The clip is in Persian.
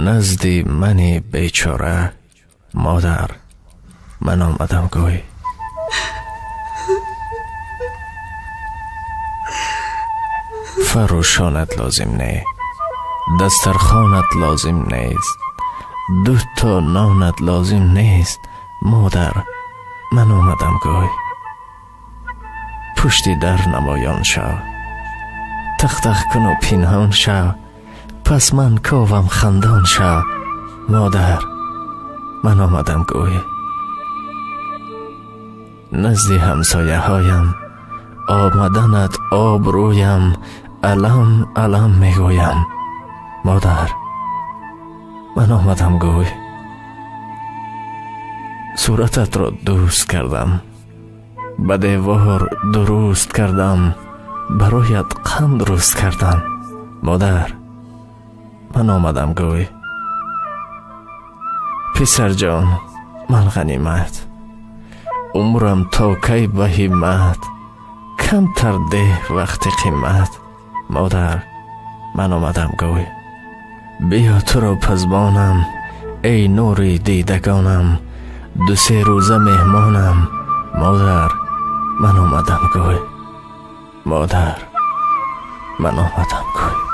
نزد من بیچاره مادر من آمدم گوی. فروشانت لازم نه، دسترخوانت لازم نیست، 2 تا نانت لازم نیست مادر من آمدم گوی. پشتی در نمایان شو، تختخ کن و پنهان شو، پس من کاوم خندان شو مادر من آمدم گوی. نزد همسایه هایم آمدنت آب رویم، علم علم میگویم مادر من آمدم گوی. صورتت را دوست کردم، به دیوار درست کردم، برایت قند روست کردم مادر من آمدم گوی. پسر جان من غنیمت، عمرم تا کی به همت، کم تر ده وقت قیمت مادر من آمدم گوی. بیا تو را پزبانم ای نور دیدگانم، 2-3 روزه مهمانم مادر من آمدم گوی. مادر من آمدم گوی.